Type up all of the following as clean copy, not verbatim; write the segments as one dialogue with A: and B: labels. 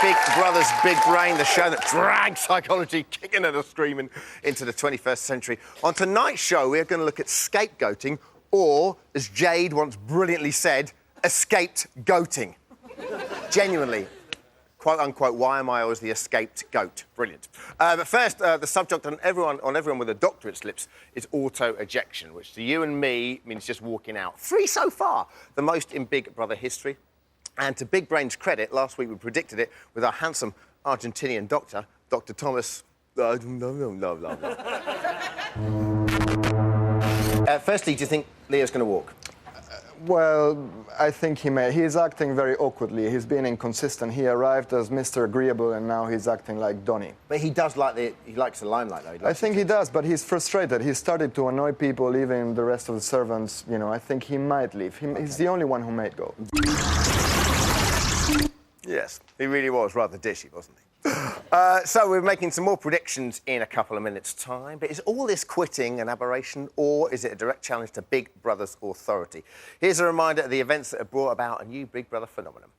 A: Big Brother's Big Brain, the show that drags psychology kicking and screaming into the 21st century. On tonight's show, we're going to look at scapegoating, or, as Jade once brilliantly said, escaped goating. Genuinely. Quote unquote, why am I always the escaped goat? Brilliant. But first, the subject on everyone with a doctorate's lips is auto-ejection, which to you and me means just walking out. 3 so far, the most in Big Brother history. And to Big Brain's credit, last week we predicted it with our handsome Argentinian doctor, Dr. Thomas. Firstly, do you think Leo's going to walk?
B: Well, I think he may. He's acting very awkwardly. He's been inconsistent. He arrived as Mr. Agreeable, and now he's acting like Donny.
A: But he does like he likes the limelight, though.
B: I think he does, but he's frustrated. He started to annoy people, leaving the rest of the servants. You know, I think he might leave. He's the only one who might go.
A: Yes, he really was rather dishy, wasn't he? So we're making some more predictions in a couple of minutes' time. But is all this quitting an aberration, or is it a direct challenge to Big Brother's authority? Here's a reminder of the events that have brought about a new Big Brother phenomenon.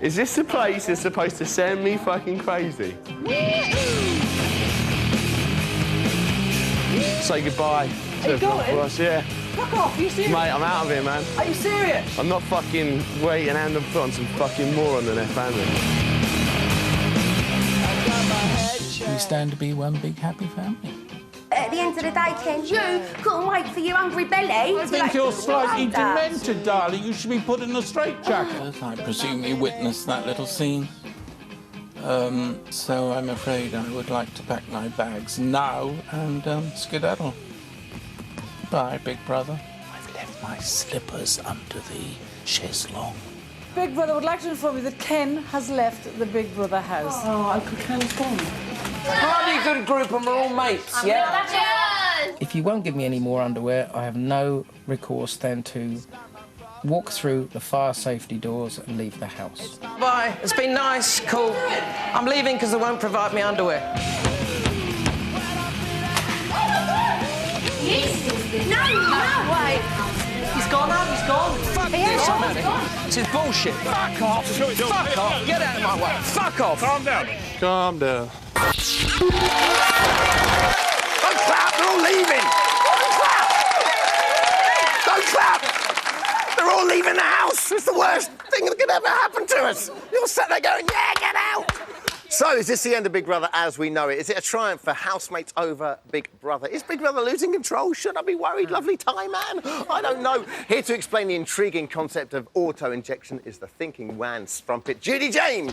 C: Is this the place that's supposed to send me fucking crazy? Say goodbye.
D: Are you going?
C: Us, yeah.
D: Fuck off, are you serious?
C: Mate, I'm out of here, man.
D: Are you serious?
C: I'm not fucking waiting hand and foot on some fucking moron in their family.
E: We stand to be one big happy family.
F: At the end of the day, Ken, you couldn't wait for your hungry belly.
G: I think you're slightly demented, darling. You should be put in a straitjacket.
E: I presume you witnessed that little scene. So I'm afraid I would like to pack my bags now and skedaddle. Bye, Big Brother. I've left my slippers under the chaiselong.
D: Big Brother would like to inform you that Ken has left the Big Brother house. Oh, Uncle Ken's gone.
H: Bloody good group and we're all mates, yeah?
E: If you won't give me any more underwear, I have no recourse then to walk through the fire safety doors and leave the house.
H: Bye. It's been nice, cool. I'm leaving because they won't provide me underwear.
F: No way.
H: He's gone now, he's gone. Fuck this, I'm out of here. This is bullshit. Fuck off. Fuck off. Get out of my way. Fuck off.
C: Calm down. Calm down.
A: Don't clap, they're all leaving! Don't clap! They're all leaving the house! It's the worst thing that could ever happen to us! You're sat there going, yeah, get out! So, is this the end of Big Brother as we know it? Is it a triumph for housemates over Big Brother? Is Big Brother losing control? Should I be worried, lovely Thai man? I don't know. Here to explain the intriguing concept of auto-injection is the thinking wan strumpet, Judy James!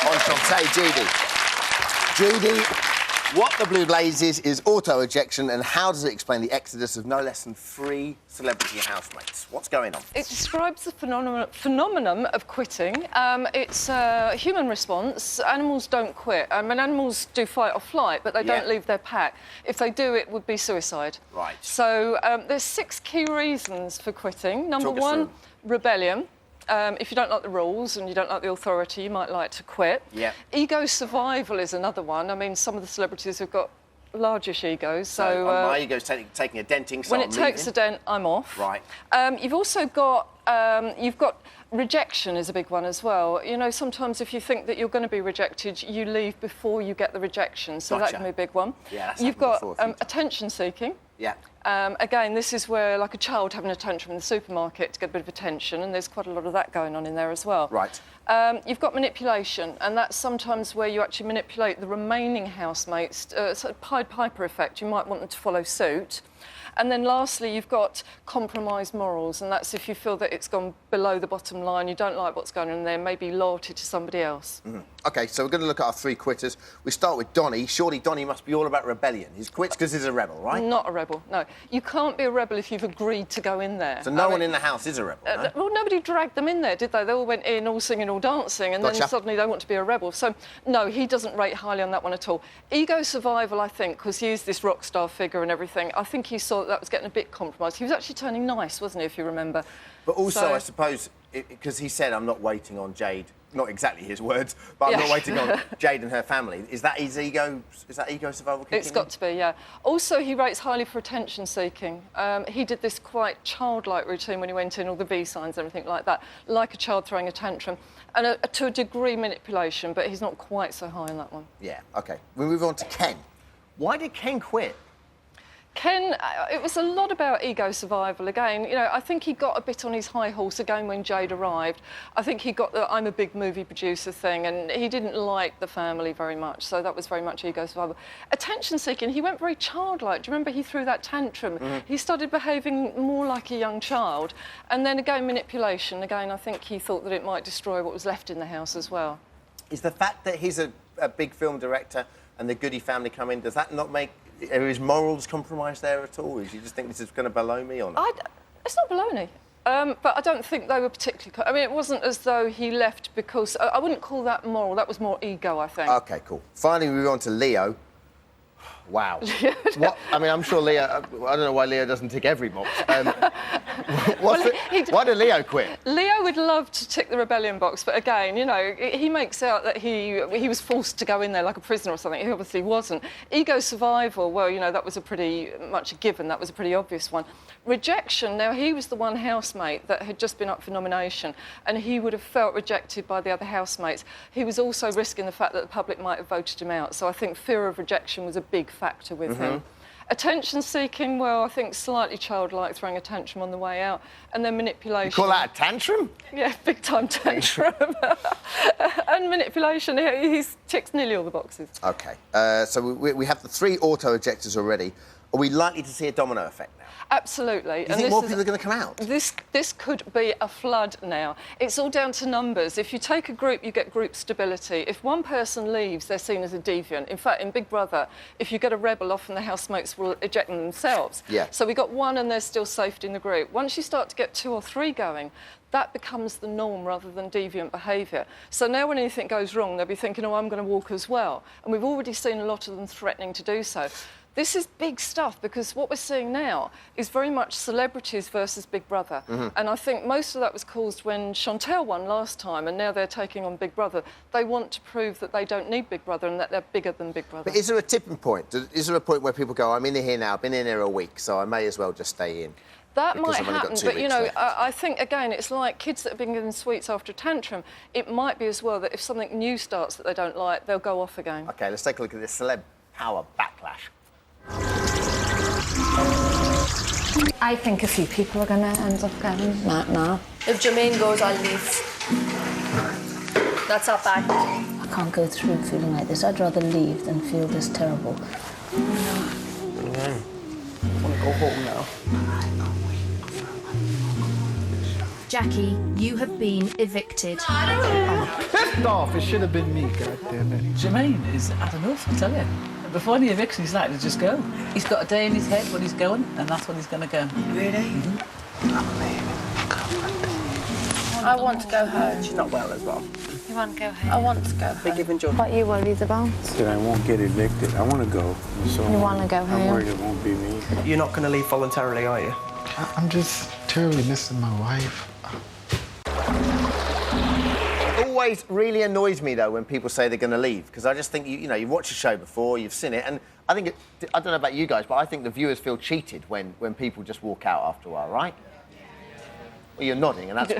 A: Enchanté, Judy. Judy, what the Blue Blaze is auto-ejection, and how does it explain the exodus of no less than 3 celebrity housemates? What's going on?
I: It describes the phenomenon of quitting. It's a human response. Animals don't quit. Animals do fight or flight, but they don't leave their pack. If they do, it would be suicide.
A: Right.
I: So there's 6 key reasons for quitting. Number 1, rebellion. If you don't like the rules and you don't like the authority, you might like to quit.
A: Yeah.
I: Ego survival is another one. I mean, some of the celebrities have got largish egos, so...
A: my ego's taking a denting, so
I: when
A: I'm
I: it takes a dent, I'm off.
A: Right.
I: You've also got... you've got rejection is a big one as well. You know, sometimes if you think that you're going to be rejected, you leave before you get the rejection, so that can be a big one.
A: Yeah, that's
I: You've got attention seeking.
A: Yeah.
I: Again, this is where, like a child having a tantrum in the supermarket to get a bit of attention, and there's quite a lot of that going on in there as well.
A: Right.
I: You've got manipulation, and that's sometimes where you actually manipulate the remaining housemates, sort of Pied Piper effect. You might want them to follow suit. And then lastly, you've got compromised morals, and that's if you feel that it's gone below the bottom line, you don't like what's going on there, maybe loyalty to somebody else.
A: Mm-hmm. OK, so we're going to look at our 3 quitters. We start with Donny. Surely Donny must be all about rebellion. He quits because he's a rebel, right?
I: Not a rebel, no. You can't be a rebel if you've agreed to go in there.
A: So no one in the house is a rebel, no?
I: Well, nobody dragged them in there, did they? They all went in, all singing, all dancing, and then suddenly they want to be a rebel. So, no, he doesn't rate highly on that one at all. Ego survival, I think, because he is this rock star figure and everything, I think he saw that was getting a bit compromised. He was actually turning nice, wasn't he, if you remember?
A: But also, I suppose, because he said, I'm not waiting on Jade. Not exactly his words, but I'm not waiting on Jade and her family. Is that his ego? Is that ego survival kicking
I: It's got to be, yeah. Also, he rates highly for attention seeking. He did this quite childlike routine when he went in, all the V signs and everything like that, like a child throwing a tantrum, and to a degree manipulation, but he's not quite so high on that one.
A: Yeah, OK. We move on to Ken. Why did Ken quit?
I: Ken, it was a lot about ego survival again. You know, I think he got a bit on his high horse again when Jade arrived. I think he got the I'm a big movie producer thing, and he didn't like the family very much, so that was very much ego survival. Attention seeking, he went very childlike. Do you remember he threw that tantrum? He started behaving more like a young child. And then again, manipulation. Again, I think he thought that it might destroy what was left in the house as well.
A: Is the fact that he's a big film director and the Goody family come in, does that not make... Are his morals compromised there at all? Do you just think this is going to below me or not?
I: It's not baloney. But I don't think they were particularly... I mean, it wasn't as though he left because... I wouldn't call that moral. That was more ego, I think.
A: OK, cool. Finally, we move on to Leo. Wow. What? I mean, I'm sure Leo... I don't know why Leo doesn't tick every box. Why did Leo quit?
I: Leo would love to tick the rebellion box, but again, you know, he makes out that he was forced to go in there like a prisoner or something. He obviously wasn't. Ego survival, well, you know, that was a pretty much a given. That was a pretty obvious one. Rejection, now he was the one housemate that had just been up for nomination, and he would have felt rejected by the other housemates. He was also risking the fact that the public might have voted him out, so I think fear of rejection was a big factor with him. Attention seeking, well, I think slightly childlike, throwing a tantrum on the way out, and then manipulation.
A: You call that a tantrum?
I: Yeah, big time tantrum. And manipulation, he ticks nearly all the boxes.
A: OK, so we have the 3 auto ejectors already. Are we likely to see a domino effect now?
I: Absolutely.
A: Do you think more people are going to come out?
I: This could be a flood now. It's all down to numbers. If you take a group, you get group stability. If one person leaves, they're seen as a deviant. In fact, in Big Brother, if you get a rebel, often the housemates will eject them themselves.
A: Yeah.
I: So we got 1 and there's still safety in the group. Once you start to get 2 or 3 going, that becomes the norm rather than deviant behaviour. So now when anything goes wrong, they'll be thinking, oh, I'm going to walk as well. And we've already seen a lot of them threatening to do so. This is big stuff because what we're seeing now is very much celebrities versus Big Brother. And I think most of that was caused when Chantel won last time and now they're taking on Big Brother. They want to prove that they don't need Big Brother and that they're bigger than Big Brother.
A: But is there a tipping point? Is there a point where people go, I'm in here now, I've been in here a week, so I may as well just stay in?
I: That might happen, but, you know, I think, again, it's like kids that have been given sweets after a tantrum. It might be as well that if something new starts that they don't like, they'll go off again.
A: OK, let's take a look at this celeb power backlash.
J: I think a few people are going to end up going, no.
F: If Jermaine goes, I'll leave. That's our pact.
J: I can't go through feeling like this. I'd rather leave than feel this terrible.
B: I want to go home now.
F: Jackie, you have been evicted.
G: Pissed off! It should have been me, goddammit.
H: Jermaine is at an awful, I tell you. Before any eviction, he's likely to just go. He's got a day in his head when he's going, and that's when he's going to go.
F: Really? I want to go home.
K: She's not well as well.
F: You want to go home? I want to go home.
K: They're giving John.
J: What are you worried about?
L: That I won't get evicted. I want to go. So
J: You want to go home?
L: I'm worried it won't be me.
K: You're not going to leave voluntarily, are you?
L: I'm just terribly missing my wife.
A: Always really annoys me, though, when people say they're going to leave, because I just think, you know, you've watched the show before, you've seen it, and I think, I don't know about you guys, but I think the viewers feel cheated when people just walk out after a while, right? Well, you're nodding, and that's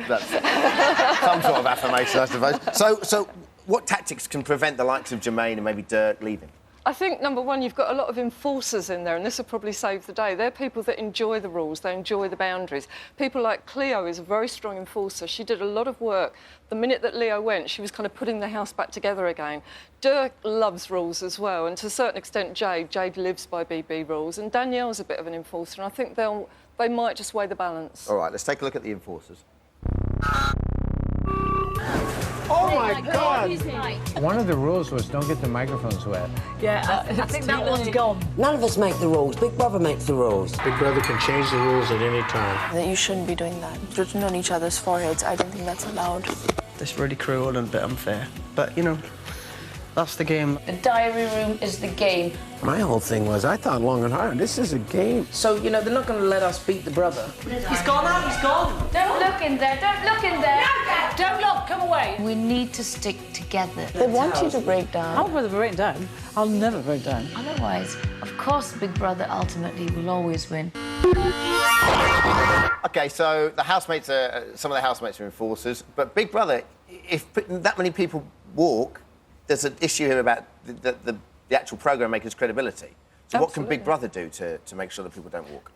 A: some sort of affirmation, I suppose. So what tactics can prevent the likes of Jermaine and maybe Dirk leaving?
I: I think, number one, you've got a lot of enforcers in there, and this will probably save the day. They're people that enjoy the rules, they enjoy the boundaries. People like Cleo is a very strong enforcer. She did a lot of work. The minute that Leo went, she was kind of putting the house back together again. Dirk loves rules as well, and to a certain extent, Jade lives by BB rules, and Danielle's a bit of an enforcer, and I think they might just weigh the balance.
A: All right, let's take a look at the enforcers.
G: Oh my God!
M: One of the rules was don't get the microphones wet.
D: Yeah, I think that one's gone.
N: None of us make the rules. Big Brother makes the rules.
L: Big Brother can change the rules at any time.
O: That you shouldn't be doing that. Written on each other's foreheads, I don't think that's allowed.
K: That's really cruel and a bit unfair. But, you know, That's the game.
O: The diary room is the game.
L: My whole thing was, I thought long and hard, this is a game.
K: So, you know, they're not going to let us beat the brother.
D: He's gone out, he's gone.
F: Don't look in there, don't look in there.
D: No, Dad, don't look, come away.
J: We need to stick together.
O: They want you to break down.
D: I'll never break down. I'll never break down.
J: Otherwise, of course, Big Brother ultimately will always win.
A: OK, so the housemates some of the housemates are enforcers, but Big Brother, if that many people walk, there's an issue here about the actual programme maker's credibility. So what can Big Brother do to make sure that people don't walk?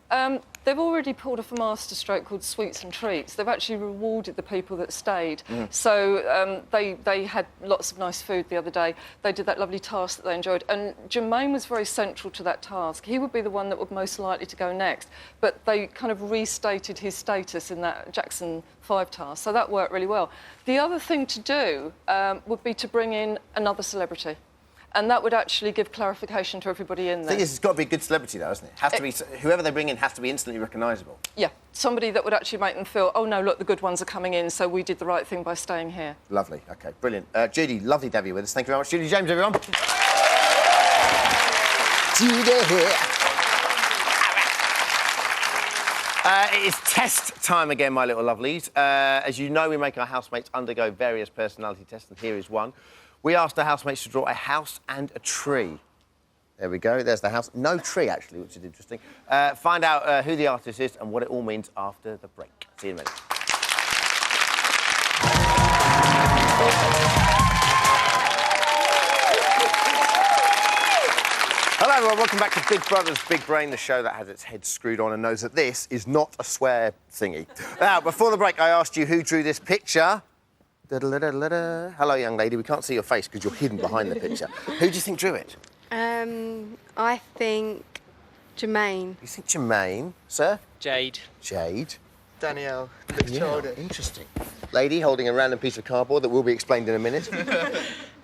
I: They've already pulled off a masterstroke called Sweets and Treats. They've actually rewarded the people that stayed. So they had lots of nice food the other day. They did that lovely task that they enjoyed. And Jermaine was very central to that task. He would be the one that would most likely to go next. But they kind of restated his status in that Jackson 5 task. So that worked really well. The other thing to do would be to bring in another celebrity. And that would actually give clarification to everybody in there.
A: The thing is, it's got to be a good celebrity, though, hasn't it? Has to be, whoever they bring in has to be instantly recognisable.
I: Yeah, somebody that would actually make them feel, oh, no, look, the good ones are coming in, so we did the right thing by staying here.
A: Lovely, OK, brilliant. Judy, lovely to have you with us. Thank you very much. Judy James, everyone. Judy here. It's test time again, my little lovelies. As you know, we make our housemates undergo various personality tests, and here is one. We asked our housemates to draw a house and a tree. There we go, there's the house. No tree, actually, which is interesting. Find out who the artist is and what it all means after the break. See you in a minute. Hello, everyone. Welcome back to Big Brother's Big Brain, the show that has its head screwed on and knows that this is not a swear thingy. Now, before the break, I asked you who drew this picture. Hello, young lady. We can't see your face because you're hidden behind the picture. Who do you think drew it?
F: I think Jermaine.
A: You think Jermaine, sir?
K: Jade.
A: Jade.
B: Danielle.
A: Yeah, interesting. Lady holding a random piece of cardboard that will be explained in a minute.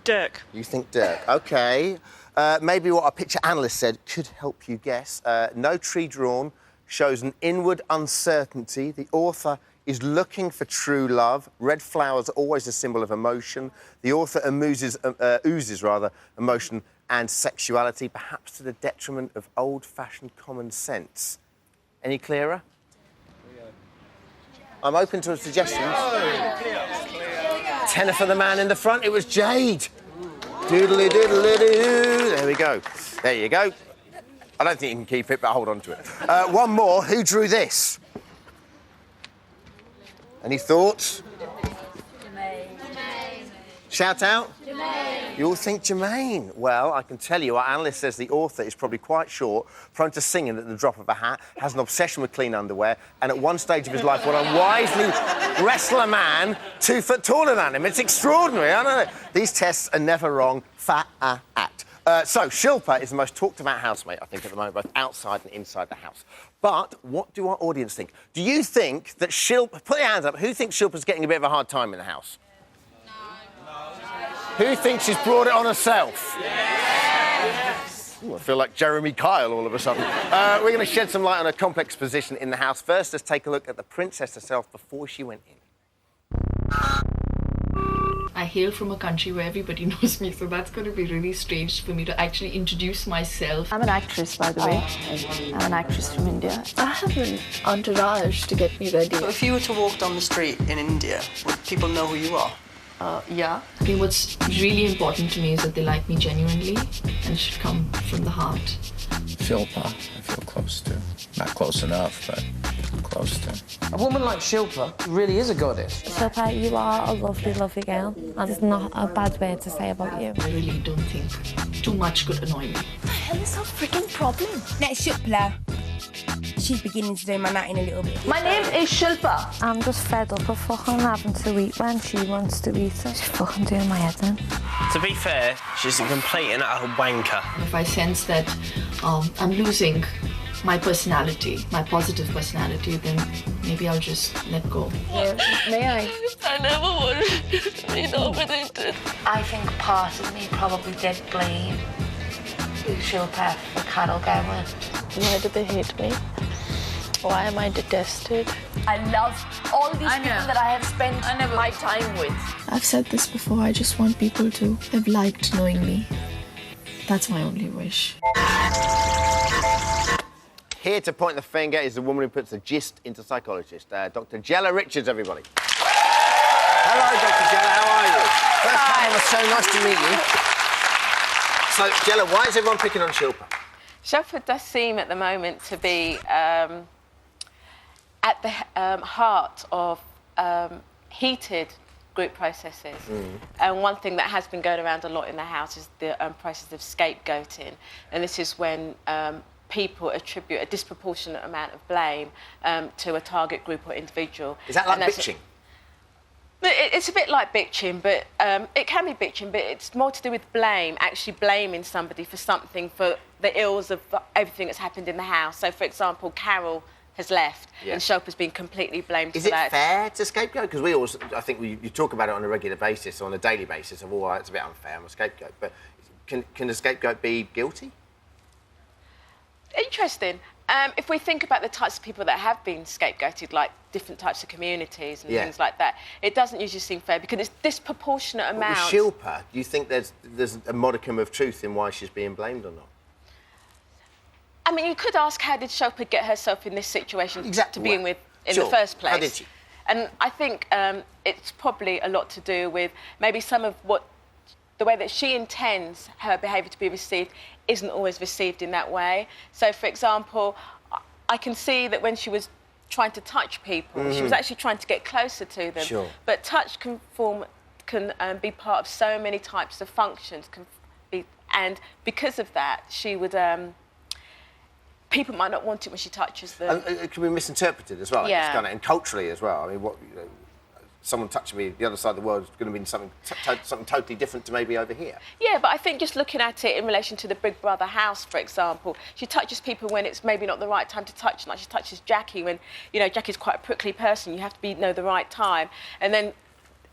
K: Dirk.
A: You think Dirk? OK. Maybe what our picture analyst said could help you guess. No tree drawn shows an inward uncertainty. The author is looking for true love. Red flowers are always a symbol of emotion. The author oozes emotion and sexuality, perhaps to the detriment of old-fashioned common sense. Any clearer? I'm open to suggestions. Tenner for the man in the front. It was Jade. Doodly-doodly-doo. There we go. There you go. I don't think you can keep it, but hold on to it. One more. Who drew this? Any thoughts?
F: Jermaine.
A: Shout out.
F: Jermaine.
A: You all think Jermaine? Well, I can tell you, our analyst says the author is probably quite short, prone to singing at the drop of a hat, has an obsession with clean underwear, and at one stage of his life will unwisely wrestle a man 2 foot taller than him. It's extraordinary, I don't know. These tests are never wrong. Fa-a-at. So, Shilpa is the most talked-about housemate, I think, at the moment, both outside and inside the house. But what do our audience think? Do you think that Shilpa... Put your hands up. Who thinks Shilpa's getting a bit of a hard time in the house? No. Who thinks she's brought it on herself? Yes. Ooh, I feel like Jeremy Kyle all of a sudden. We're going to shed some light on her complex position in the house. First, let's take a look at the princess herself before she went in.
P: I hail from a country where everybody knows me, so that's going to be really strange for me to actually introduce myself.
O: I'm an actress, by the way. I'm an actress from India. I have an entourage to get me ready.
K: So if you were to walk down the street in India, would people know who you are?
P: Yeah. I mean, what's really important to me is that they like me genuinely and it should come from the heart.
E: Shilpa, I feel close to. Not close enough, but close to.
K: A woman like Shilpa really is a goddess.
J: Shilpa, you are a lovely, lovely girl. That is not a bad word to say about you.
P: I really don't think too much could annoy me.
F: What the hell is her freaking problem? Next Shilpa. She's beginning to do my natting a little bit.
O: My name is Shilpa.
J: I'm just fed up of fucking having to eat when she wants to eat it. She's fucking doing my head in.
K: To be fair, she's a complete and utter wanker.
P: If I sense that I'm losing my personality, my positive personality, then maybe I'll just let go.
O: Yeah. May I?
P: I never wanted to be nominated.
J: I think part of me probably did blame Shilpa for Carol going.
O: Why did they hate me? Why am I detested?
P: I love all these people that I have spent my time with.
O: I've said this before, I just want people to have liked knowing me. That's my only wish.
A: Here to point the finger is the woman who puts the gist into psychologist, Dr. Jella Richards, everybody. Hello, Dr. Jella, how are you? First time on the show, nice to meet you. So, Jella, why is everyone picking on Shilpa?
Q: Shilpa does seem at the moment to be at the heart of heated group processes. And one thing that has been going around a lot in the House is the process of scapegoating. And this is when people attribute a disproportionate amount of blame to a target group or individual.
A: Is that like bitching?
Q: It's a bit like bitching, but it can be bitching, but it's more to do with blame, actually blaming somebody for something, for the ills of everything that's happened in the house. So, for example, Carol has left and Shilpa's been completely blamed for that.
A: Is it fair to scapegoat? Because we always, I think you talk about it on a regular basis, on a daily basis, of, oh, it's a bit unfair, I'm a scapegoat. But can a scapegoat be guilty?
Q: Interesting. If we think about the types of people that have been scapegoated, like different types of communities and things like that, it doesn't usually seem fair because it's disproportionate amounts.
A: With Shilpa, do you think there's a modicum of truth in why she's being blamed or not?
Q: I mean, you could ask, how did Shilpa get herself in this situation to begin with in the first place?
A: How did she?
Q: And I think it's probably a lot to do with maybe some of the way that she intends her behaviour to be received isn't always received in that way. So, for example, I can see that when she was trying to touch people, she was actually trying to get closer to them.
A: Sure.
Q: But touch can be part of so many types of functions, and because of that, she would... people might not want it when she touches them.
A: It can be misinterpreted as well,
Q: Yeah.
A: and culturally as well. I mean, someone touching me the other side of the world is going to mean something totally different to maybe over here.
Q: Yeah, but I think just looking at it in relation to the Big Brother house, for example, she touches people when it's maybe not the right time to touch them. Like she touches Jackie when, Jackie's quite a know person. You have to know the right time. And then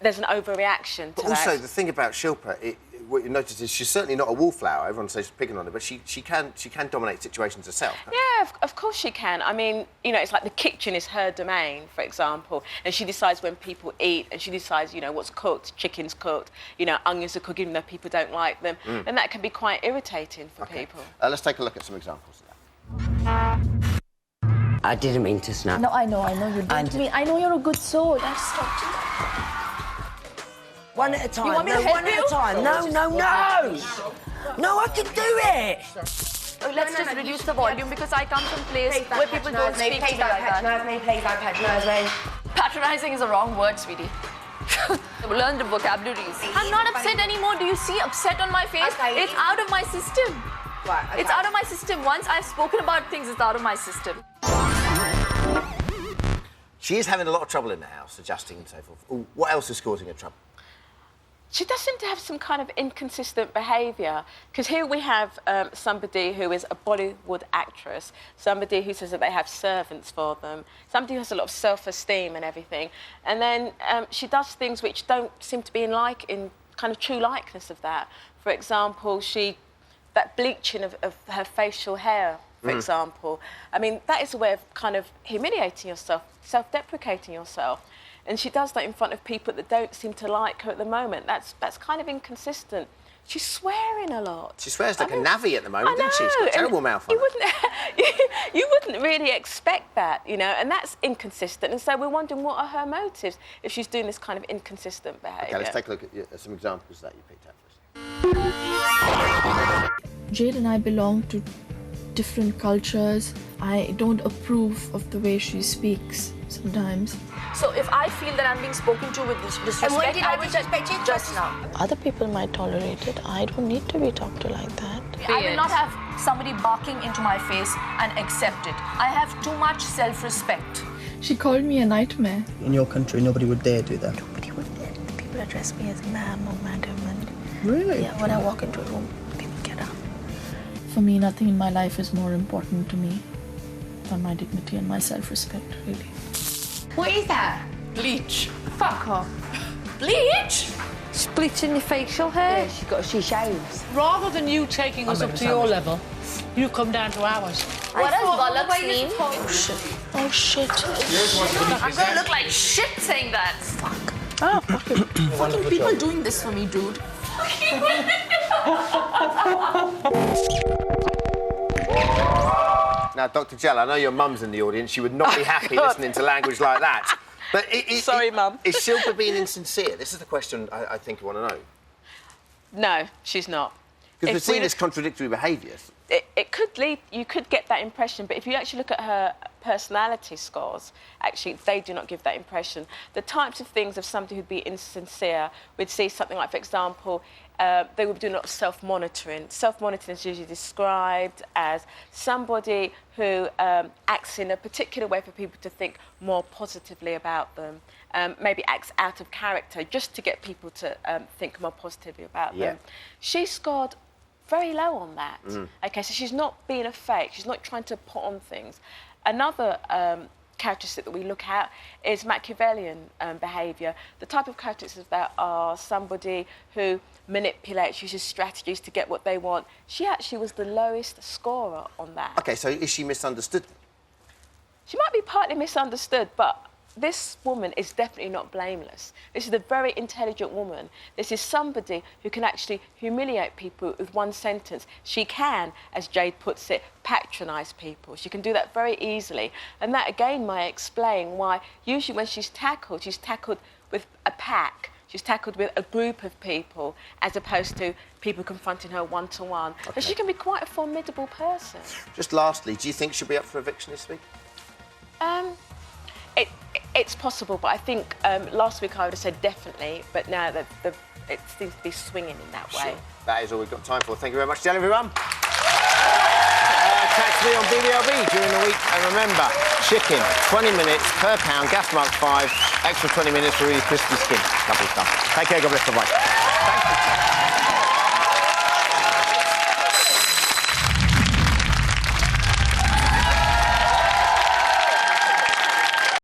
Q: there's an overreaction to
A: But also, the thing about Shilpa, what you notice is she's certainly not a wallflower. Everyone says she's picking on her, but she can dominate situations herself.
Q: Yeah, of course she can. I mean, it's like the kitchen is her domain, for example, and she decides when people eat, and she decides, what's cooked, chicken's cooked, onions are cooked even though people don't like them, and that can be quite irritating for people.
A: Let's take a look at some examples of that.
N: I didn't mean to snap.
O: No, I know you didn't. I know you're a good soul. I stopped you.
N: One at a time.
O: You want me to help
N: one at a time. No. No, I can do it.
R: Let's just reduce the volume because I come from a place where people don't speak to me like that.
N: Please don't patronise me.
R: Patronising is the wrong word, sweetie. Learn the vocabularies. I'm not upset anymore. Do you see upset on my face?
N: Okay.
R: It's out of my system.
N: Right, okay.
R: It's out of my system. Once I've spoken about things, it's out of my system.
A: She is having a lot of trouble in the house, adjusting and so forth. What else is causing her trouble?
Q: She does seem to have some kind of inconsistent behaviour, because here we have somebody who is a Bollywood actress, somebody who says that they have servants for them, somebody who has a lot of self-esteem and everything, and then she does things which don't seem to be in kind of true likeness of that. For example, that bleaching of her facial hair, for example. I mean, that is a way of kind of humiliating yourself, self-deprecating yourself. And she does that in front of people that don't seem to like her at the moment. That's kind of inconsistent. She's swearing a lot.
A: She swears like a navvy at the moment, doesn't she? She's got a terrible mouth on her.
Q: You wouldn't really expect that, and that's inconsistent. And so we're wondering what are her motives if she's doing this kind of inconsistent behaviour.
A: OK, let's take a look at some examples that you picked out for us.
O: Jade and I belong to different cultures. I don't approve of the way she speaks sometimes.
R: So if I feel that I'm being spoken to with disrespect,
N: And when did I
R: will
N: disrespect you?
R: just now.
J: Other people might tolerate it. I don't need to be talked to like that.
P: I will not have somebody barking into my face and accept it. I have too much self-respect.
O: She called me a nightmare.
S: In your country, nobody would dare do that.
J: Nobody would dare. People address me as ma'am or madam. And
S: Really?
J: yeah, when I walk into a room, people get up.
O: For me, nothing in my life is more important to me than my dignity and my self-respect, really.
F: What is that?
D: Bleach. Fuck off. Bleach?
J: She's bleaching your facial hair.
N: Yeah, she shaves.
D: Rather than you taking us up to your level, you come down to ours.
R: What does bollocks mean?
O: Oh shit. Oh shit.
R: I'm gonna look like shit saying that. Fuck.
O: Oh, fucking people doing this for me, dude.
A: Now, Dr. Jell, I know your mum's in the audience. She would not be happy listening to language like that. But
Q: Sorry, Mum.
A: Is Shilpa being insincere? This is the question I think you want to know.
Q: No, she's not.
A: Because we're seeing this contradictory behaviour.
Q: It could lead, you could get that impression, but if you actually look at her personality scores, actually, they do not give that impression. The types of things of somebody who'd be insincere, we'd see something like, for example, they would do a lot of self-monitoring. Self-monitoring is usually described as somebody who acts in a particular way for people to think more positively about them, maybe acts out of character just to get people to think more positively about them. She scored very low on that. Okay, so she's not being a fake. She's not trying to put on things. Another characteristic that we look at is Machiavellian behaviour. The type of characteristics that are somebody who manipulates, uses strategies to get what they want. She actually was the lowest scorer on that.
A: OK, so is she misunderstood?
Q: She might be partly misunderstood, but this woman is definitely not blameless. This is a very intelligent woman. This is somebody who can actually humiliate people with one sentence. She can, as Jade puts it, patronise people. She can do that very easily. And that, again, might explain why usually when she's tackled with a pack. She's tackled with a group of people as opposed to people confronting her one-to-one.
A: Okay.
Q: But she can be quite a formidable person.
A: Just lastly, do you think she'll be up for eviction this week?
Q: It's possible, but I think last week I would have said definitely, but now it seems to be swinging in that way.
A: Sure. That is all we've got time for. Thank you very much, Jell, everyone. Catch me on BBLB during the week. And remember, chicken, 20 minutes per pound, gas mark 5, extra 20 minutes for really crispy skin. Lovely stuff. Take care, God bless, bye-bye. Thank you.